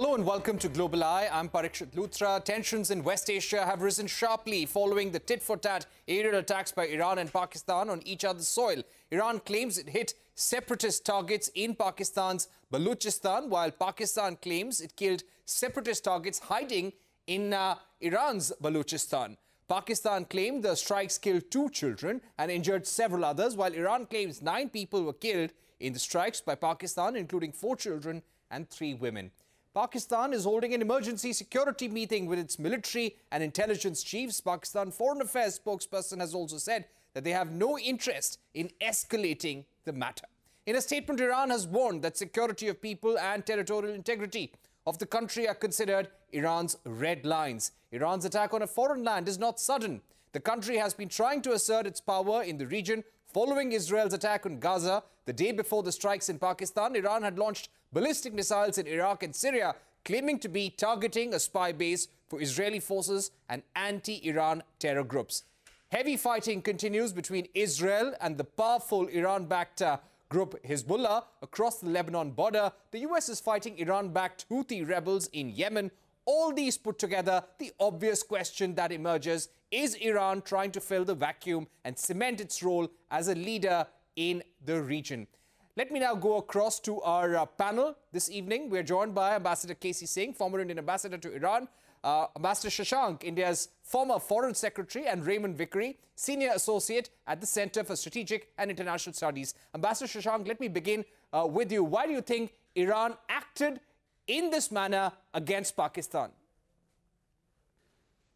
Hello and welcome to Global Eye. I'm Parikshit Luthra. Tensions in West Asia have risen sharply following the tit-for-tat aerial attacks by Iran and Pakistan on each other's soil. Iran claims it hit separatist targets in Pakistan's Balochistan, while Pakistan claims it killed separatist targets hiding in Iran's Balochistan. Pakistan claimed the strikes killed 2 children and injured several others, while Iran claims 9 people were killed in the strikes by Pakistan, including 4 children and 3 women. Pakistan is holding an emergency security meeting with its military and intelligence chiefs. Pakistan Foreign Affairs spokesperson has also said that they have no interest in escalating the matter. In a statement, Iran has warned that security of people and territorial integrity of the country are considered Iran's red lines. Iran's attack on a foreign land is not sudden. The country has been trying to assert its power in the region following Israel's attack on Gaza. The day before the strikes in Pakistan, Iran had launched ballistic missiles in Iraq and Syria, claiming to be targeting a spy base for Israeli forces and anti-Iran terror groups. Heavy fighting continues between Israel and the powerful Iran-backed group Hezbollah across the Lebanon border. The US is fighting Iran-backed Houthi rebels in Yemen. All these put together, the obvious question that emerges: is Iran trying to fill the vacuum and cement its role as a leader in the region? Let me now go across to our panel this evening. We're joined by Ambassador Singh, former Indian ambassador to Iran, Ambassador Shashank, India's former Foreign Secretary, and Raymond Vickery, Senior Associate at the Center for Strategic and International Studies. Ambassador Shashank, let me begin with you. Why do you think Iran acted in this manner against Pakistan?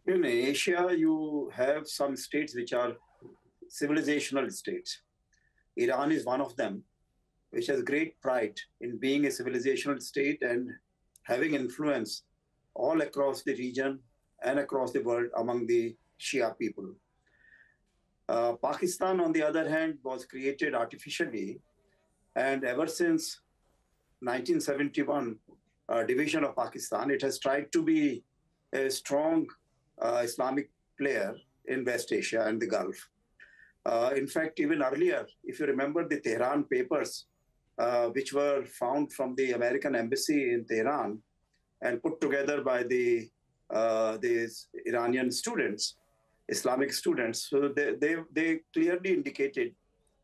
In Asia, you have some states which are civilizational states. Iran is one of them, which has great pride in being a civilizational state and having influence all across the region and across the world among the Shia people. Pakistan, on the other hand, was created artificially, and ever since 1971 division of Pakistan, it has tried to be a strong Islamic player in West Asia and the Gulf. In fact, even earlier, if you remember the Tehran papers, which were found from the American embassy in Tehran and put together by these Iranian students, Islamic students. So they clearly indicated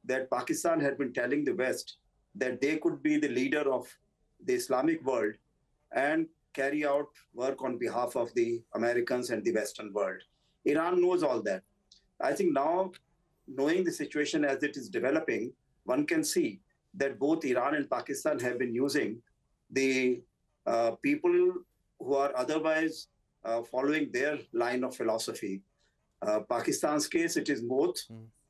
that Pakistan had been telling the West that they could be the leader of the Islamic world and carry out work on behalf of the Americans and the Western world. Iran knows all that. I think now, knowing the situation as it is developing, one can see that both Iran and Pakistan have been using the people who are otherwise following their line of philosophy. Pakistan's case, it is both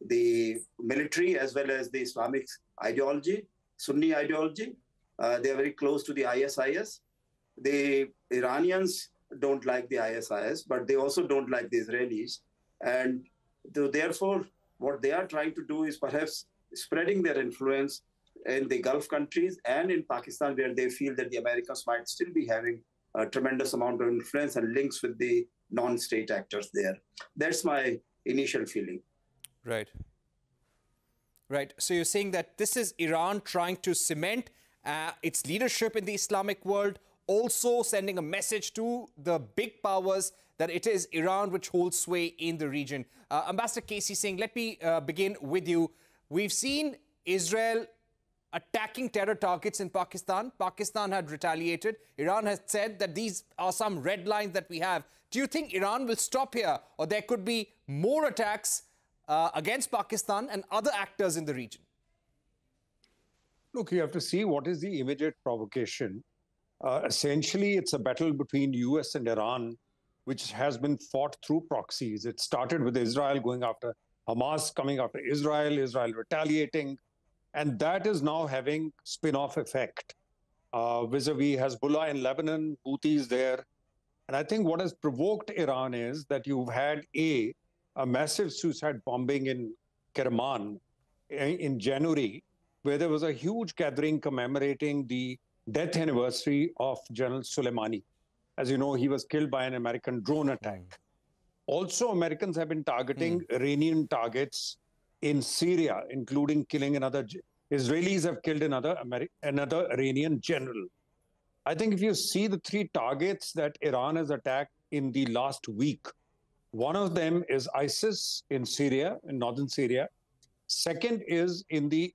the military as well as the Islamic ideology, Sunni ideology. They are very close to the ISIS. The Iranians don't like the ISIS, but they also don't like the Israelis. And therefore, what they are trying to do is perhaps spreading their influence in the Gulf countries and in Pakistan, where they feel that the Americans might still be having a tremendous amount of influence and links with the non-state actors there. That's my initial feeling. Right. Right. So you're saying that this is Iran trying to cement its leadership in the Islamic world, also sending a message to the big powers that it is Iran which holds sway in the region. Ambassador Singh, let me begin with you. We've seen Israel attacking terror targets in Pakistan. Pakistan had retaliated. Iran has said that these are some red lines that we have. Do you think Iran will stop here, or there could be more attacks against Pakistan and other actors in the region? Look, you have to see what is the immediate provocation. Essentially, it's a battle between US and Iran, which has been fought through proxies. It started with Israel going after Hamas, coming after Israel, Israel retaliating. And that is now having spin-off effect vis-a-vis Hezbollah in Lebanon, Houthis there. And I think what has provoked Iran is that you've had a massive suicide bombing in Kerman in January, where there was a huge gathering commemorating the death anniversary of General Soleimani. As you know, he was killed by an American drone attack. Also, Americans have been targeting Iranian targets in Syria, including killing another. Israelis have killed another Iranian general. I think if you see the three targets that Iran has attacked in the last week, one of them is ISIS in Syria, in northern Syria. Second is in the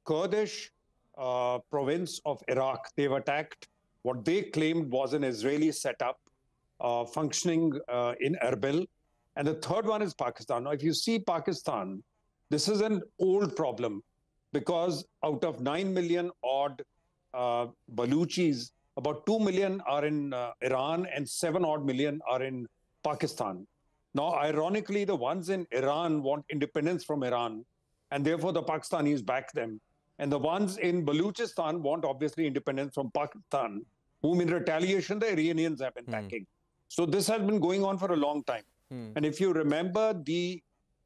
Kurdish province of Iraq. They've attacked what they claimed was an Israeli setup functioning in Erbil. And the third one is Pakistan. Now, if you see Pakistan, this is an old problem because out of 9 million odd Baluchis, about 2 million are in Iran and 7 odd million are in Pakistan. Now, ironically, the ones in Iran want independence from Iran, and therefore the Pakistanis back them. And the ones in Baluchistan want, obviously, independence from Pakistan, whom in retaliation the Iranians have been backing. So this has been going on for a long time. And if you remember the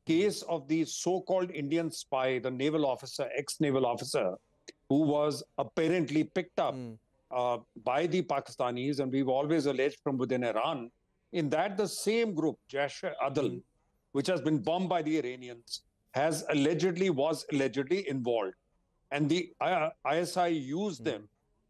case of the so-called Indian spy, the naval officer, ex-naval officer, who was apparently picked up by the Pakistanis, and we've always alleged from within Iran, in that the same group, Aden, which has been bombed by the Iranians, was allegedly involved. And the ISI used them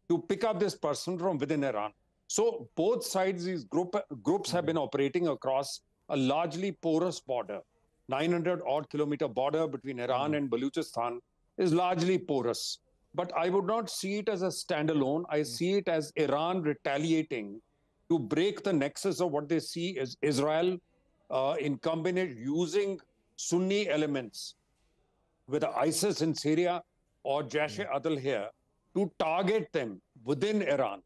to pick up this person from within Iran. So both sides, these groups have been operating across a largely porous border. 900 odd kilometer border between Iran and Baluchistan is largely porous. But I would not see it as a standalone. I see it as Iran retaliating to break the nexus of what they see as Israel in combination using Sunni elements with ISIS in Syria or Jaish-e-Adl here to target them within Iran.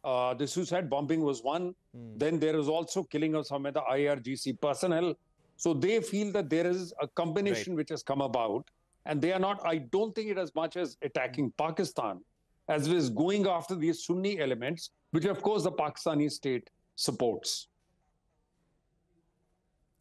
The suicide bombing was one. Then there is also killing of some of the IRGC personnel. So they feel that there is a combination which has come about. And they are not, I don't think it as much as attacking Pakistan as it is going after these Sunni elements, which of course the Pakistani state supports.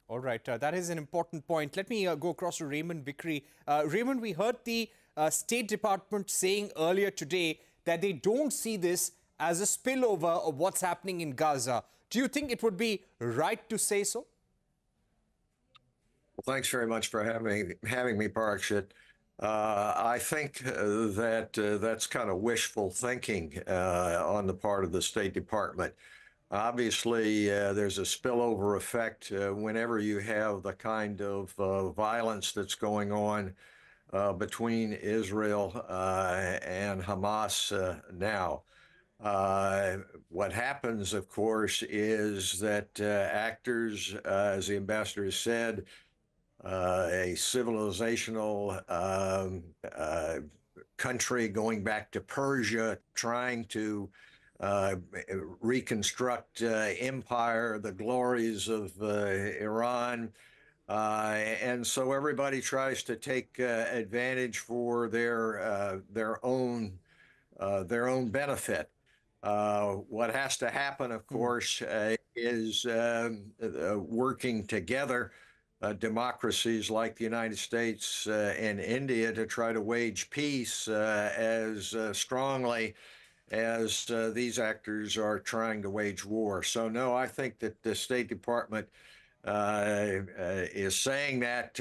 All right, that is an important point. Let me go across to Raymond Vickery. Raymond, we heard the State Department saying earlier today that they don't see this as a spillover of what's happening in Gaza. Do you think it would be right to say so? Well, thanks very much for having me, Parikshit. I think that that's kind of wishful thinking on the part of the State Department. Obviously, there's a spillover effect whenever you have the kind of violence that's going on between Israel and Hamas now. What happens, of course, is that actors, as the ambassador said, a civilizational country going back to Persia, trying to reconstruct empire, the glories of Iran. And so everybody tries to take advantage for their own benefit. What has to happen, of course, is working together, democracies like the United States and India, to try to wage peace as strongly as these actors are trying to wage war. So no, I think that the State Department is saying that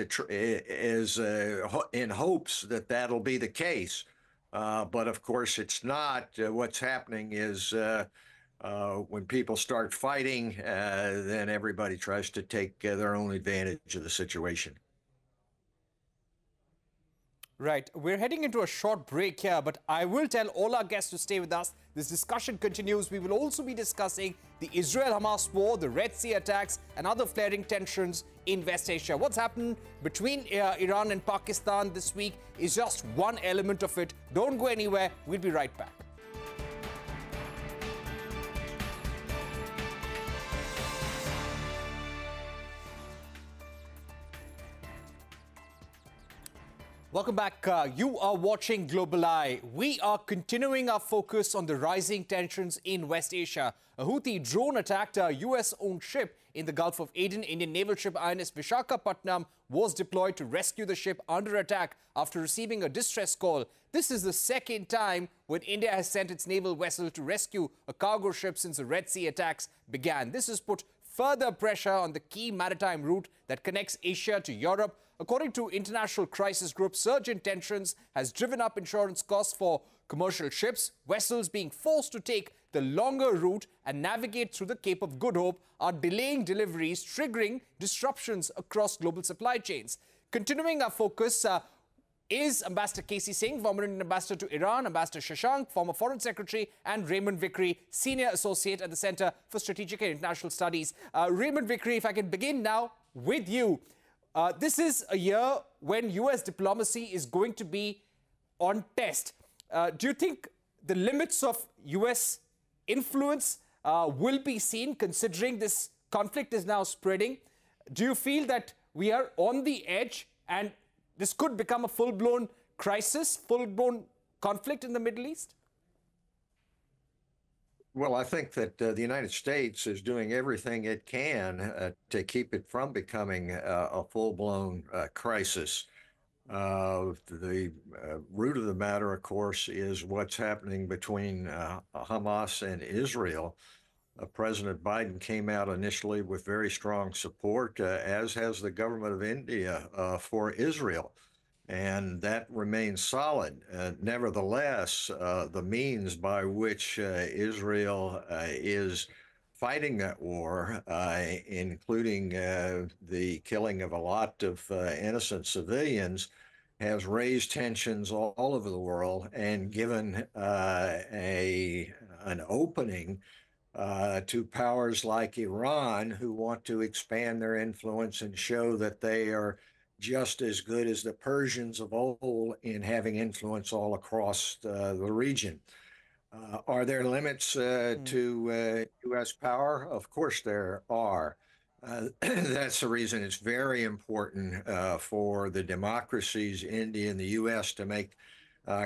in hopes that that'll be the case. But of course it's not. What's happening is when people start fighting, then everybody tries to take their own advantage of the situation. Right. We're heading into a short break here, but I will tell all our guests to stay with us. This discussion continues. We will also be discussing the Israel-Hamas war, the Red Sea attacks, and other flaring tensions in West Asia. What's happened between Iran and Pakistan this week is just one element of it. Don't go anywhere. We'll be right back. Welcome back. You are watching Global Eye. We are continuing our focus on the rising tensions in West Asia. A Houthi drone attacked a US-owned ship in the Gulf of Aden. Indian naval ship INS Visakhapatnam was deployed to rescue the ship under attack after receiving a distress call. This is the second time when India has sent its naval vessel to rescue a cargo ship since the Red Sea attacks began. This has put further pressure on the key maritime route that connects Asia to Europe. According to international crisis group, surge in tensions has driven up insurance costs for commercial ships, vessels being forced to take the longer route and navigate through the Cape of Good Hope are delaying deliveries, triggering disruptions across global supply chains. Continuing our focus is Ambassador Singh, former Indian ambassador to Iran, Ambassador Shashank, former Foreign Secretary, and Raymond Vickery, Senior Associate at the Center for Strategic and International Studies. Raymond Vickery, if I can begin now with you. This is a year when U.S. diplomacy is going to be on test. Do you think the limits of U.S. influence will be seen, considering this conflict is now spreading? Do you feel that we are on the edge and this could become a full-blown crisis, full-blown conflict in the Middle East? Well, I think that the United States is doing everything it can to keep it from becoming a full-blown crisis. The root of the matter, of course, is what's happening between Hamas and Israel. President Biden came out initially with very strong support, as has the government of India, for Israel. And that remains solid. Nevertheless, the means by which Israel is fighting that war, including the killing of a lot of innocent civilians, has raised tensions all over the world and given an opening to powers like Iran, who want to expand their influence and show that they are just as good as the Persians of old in having influence all across the region. Are there limits to U.S. power? Of course there are. That's the reason it's very important for the democracies, India and the U.S., to make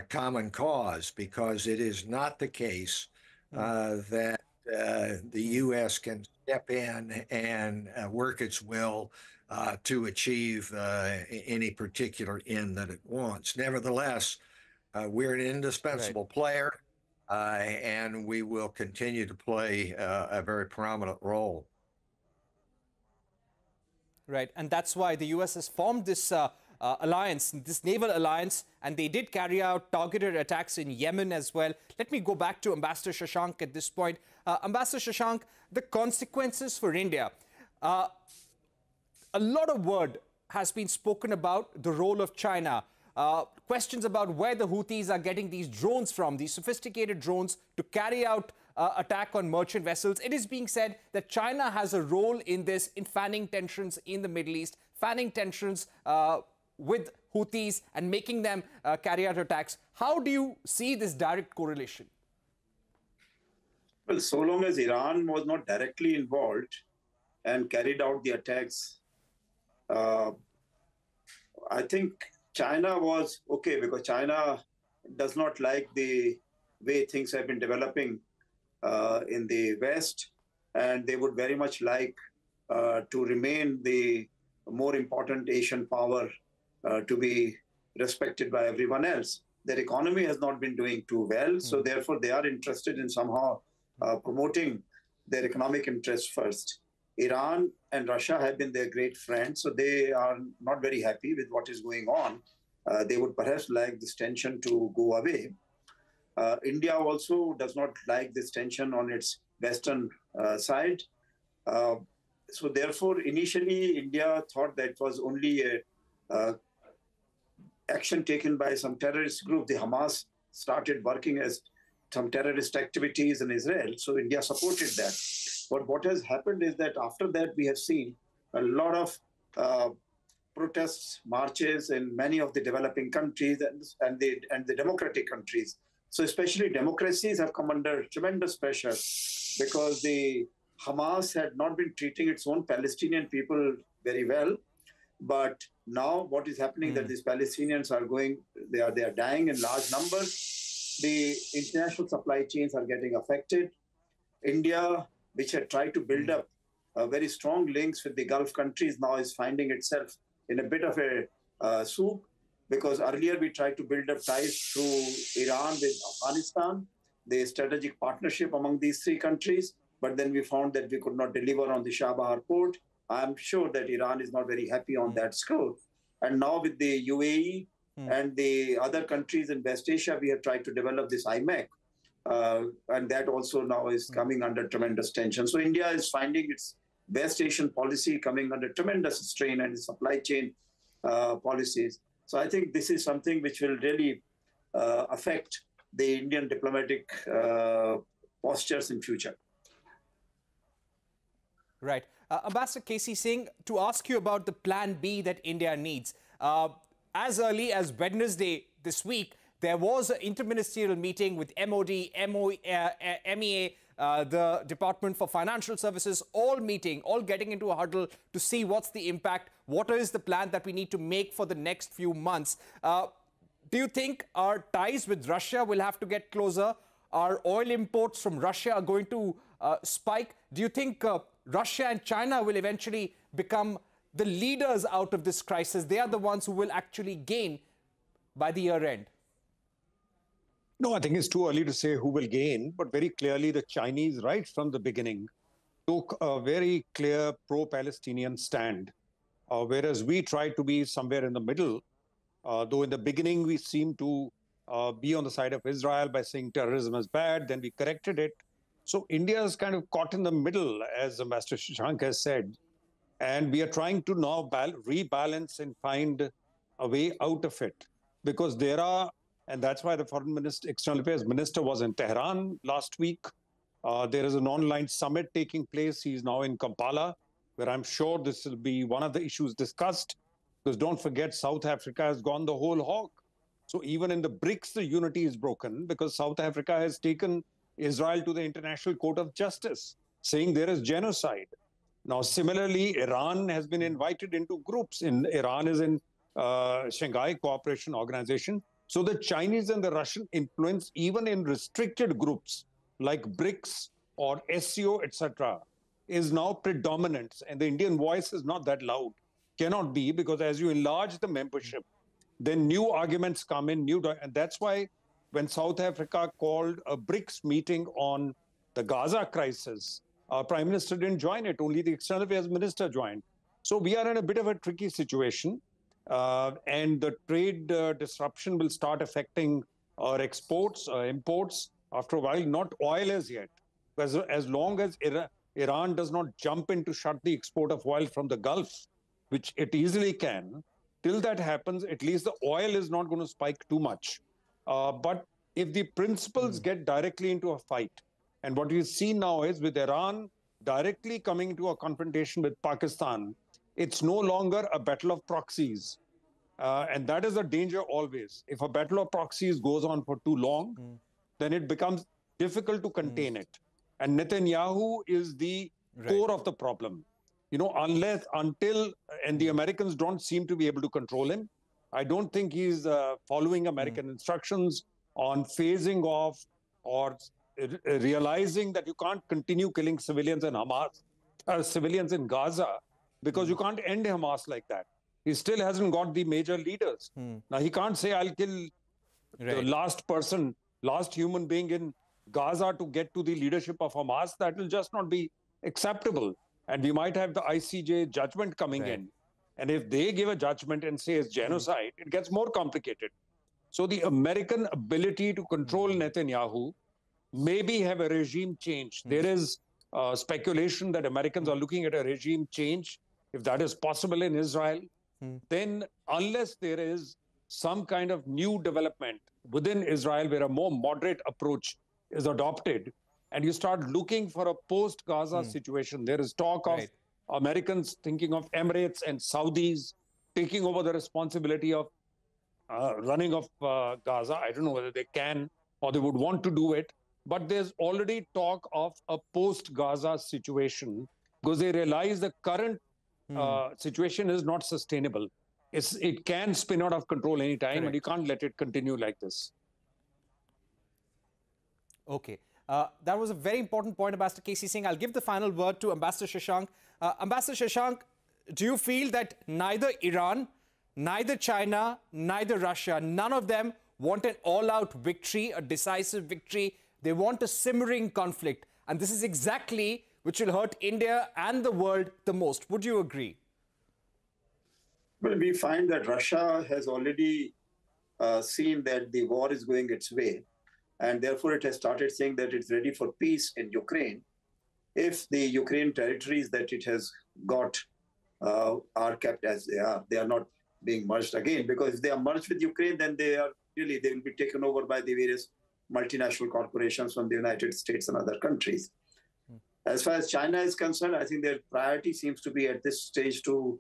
common cause, because it is not the case that the U.S. can step in and work its will to achieve any particular end that it wants. Nevertheless, we're an indispensable player, and we will continue to play a very prominent role. Right, and that's why the U.S. has formed this alliance, this naval alliance, and they did carry out targeted attacks in Yemen as well. Let me go back to Ambassador Shashank at this point. Ambassador Shashank, the consequences for India. A lot of word has been spoken about the role of China. Questions about where the Houthis are getting these drones from, these sophisticated drones to carry out attack on merchant vessels. It is being said that China has a role in this, in fanning tensions in the Middle East, fanning tensions with Houthis and making them carry out attacks. How do you see this direct correlation? Well, so long as Iran was not directly involved and carried out the attacks, I think China was okay, because China does not like the way things have been developing in the West, and they would very much like to remain the more important Asian power to be respected by everyone else. Their economy has not been doing too well, so therefore they are interested in somehow promoting their economic interests first. Iran and Russia have been their great friends, so they are not very happy with what is going on. They would perhaps like this tension to go away. India also does not like this tension on its western side. So therefore, initially, India thought that it was only a action taken by some terrorist group. The Hamas started working as some terrorist activities in Israel, so India supported that. But what has happened is that after that, we have seen a lot of protests, marches in many of the developing countries and the democratic countries. So especially democracies have come under tremendous pressure, because the Hamas had not been treating its own Palestinian people very well. But now what is happening that these Palestinians are they are dying in large numbers. The international supply chains are getting affected. India, which had tried to build up very strong links with the Gulf countries, now is finding itself in a bit of a soup, because earlier we tried to build up ties through Iran with Afghanistan, the strategic partnership among these three countries, but then we found that we could not deliver on the Shah Bahar port. I'm sure that Iran is not very happy on that score. And now with the UAE And the other countries in West Asia, we have tried to develop this IMEC. And that also now is coming under tremendous tension. So India is finding its West Asian policy coming under tremendous strain and supply chain policies. So I think this is something which will really affect the Indian diplomatic postures in future. Right. Ambassador KC Singh, to ask you about the plan B that India needs. As early as Wednesday this week, there was an interministerial meeting with MOD, MEA, the Department for Financial Services, all meeting, all getting into a huddle to see what's the impact, what is the plan that we need to make for the next few months. Do you think our ties with Russia will have to get closer? Our oil imports from Russia are going to spike? Do you think Russia and China will eventually become the leaders out of this crisis? They are the ones who will actually gain by the year end. No, I think it's too early to say who will gain, but very clearly the Chinese, right from the beginning, took a very clear pro-Palestinian stand, whereas we tried to be somewhere in the middle, though in the beginning we seemed to be on the side of Israel by saying terrorism is bad, then we corrected it. So India is kind of caught in the middle, as Ambassador Shashank has said, and we are trying to now rebalance and find a way out of it, because there are, and that's why the Foreign Minister, External Affairs Minister was in Tehran last week. There is an online summit taking place. He's now in Kampala, where I'm sure this will be one of the issues discussed, because don't forget, South Africa has gone the whole hog. So even in the BRICS, the unity is broken because South Africa has taken Israel to the International Court of Justice, saying there is genocide. Now, similarly, Iran has been invited into groups. Iran is in Shanghai Cooperation Organization. So the Chinese and the Russian influence, even in restricted groups like BRICS or SCO, etc., is now predominant. And the Indian voice is not that loud. Cannot be, because as you enlarge the membership, then new arguments come in, and that's why when South Africa called a BRICS meeting on the Gaza crisis, our Prime Minister didn't join it, only the External Affairs Minister joined. So we are in a bit of a tricky situation, and the trade disruption will start affecting our exports, imports after a while, not oil as yet. Because as long as Iran does not jump in to shut the export of oil from the Gulf, which it easily can, till that happens, at least the oil is not going to spike too much. But if the principals get directly into a fight, and what we see now is with Iran directly coming into a confrontation with Pakistan, it's no longer a battle of proxies. And that is a danger always. If a battle of proxies goes on for too long, then it becomes difficult to contain it. And Netanyahu is the core of the problem. You know, until the Americans don't seem to be able to control him. I don't think he's following American instructions on phasing off or realizing that you can't continue killing civilians in civilians in Gaza, because you can't end Hamas like that. He still hasn't got the major leaders. Now, he can't say, I'll kill the last person, last human being in Gaza to get to the leadership of Hamas. That will just not be acceptable. And we might have the ICJ judgment coming in. And if they give a judgment and say it's genocide, it gets more complicated. So the American ability to control Netanyahu maybe have a regime change. There is speculation that Americans are looking at a regime change. If that is possible in Israel, then unless there is some kind of new development within Israel where a more moderate approach is adopted, and you start looking for a post-Gaza situation, there is talk of Americans thinking of Emirates and Saudis taking over the responsibility of running of Gaza. I don't know whether they can or they would want to do it, but there's already talk of a post-Gaza situation because they realize the current situation is not sustainable. It can spin out of control anytime, and you can't let it continue like this. Okay. That was a very important point, Ambassador KC Singh. I'll give the final word to Ambassador Shashank. Ambassador Shashank, do you feel that neither Iran, neither China, neither Russia, none of them want an all-out victory, a decisive victory? They want a simmering conflict. And this is exactly which will hurt India and the world the most. Would you agree? Well, we find that Russia has already seen that the war is going its way, and therefore it has started saying that it's ready for peace in Ukraine if the Ukraine territories that it has got are kept as they are. They are not being merged again, because if they are merged with Ukraine, then they will be taken over by the various multinational corporations from the United States and other countries. As far as China is concerned, I think their priority seems to be at this stage to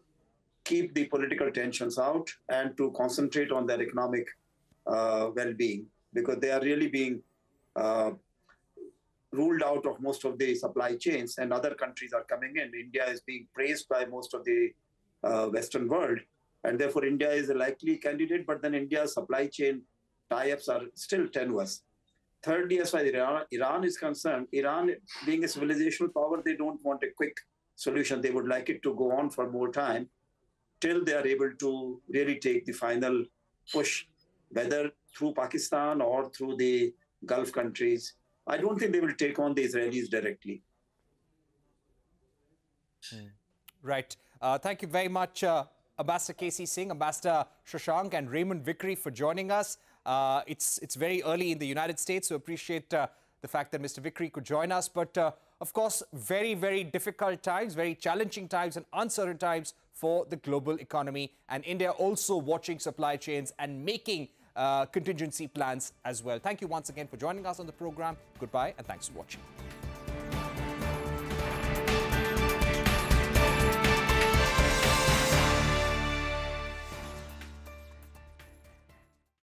keep the political tensions out and to concentrate on their economic well-being, because they are really being ruled out of most of the supply chains, and other countries are coming in. India is being praised by most of the Western world, and therefore India is a likely candidate, but then India's supply chain tie-ups are still tenuous. Thirdly, as far as Iran is concerned, Iran being a civilizational power, they don't want a quick solution. They would like it to go on for more time till they are able to really take the final push, whether through Pakistan or through the Gulf countries. I don't think they will take on the Israelis directly. Right. Thank you very much, Ambassador K.C. Singh, Ambassador Shashank, and Raymond Vickery for joining us. It's very early in the United States, so appreciate the fact that Mr. Vickery could join us. But of course, very, very difficult times, very challenging times and uncertain times for the global economy. And India also watching supply chains and making contingency plans as well. Thank you once again for joining us on the program. Goodbye and thanks for watching.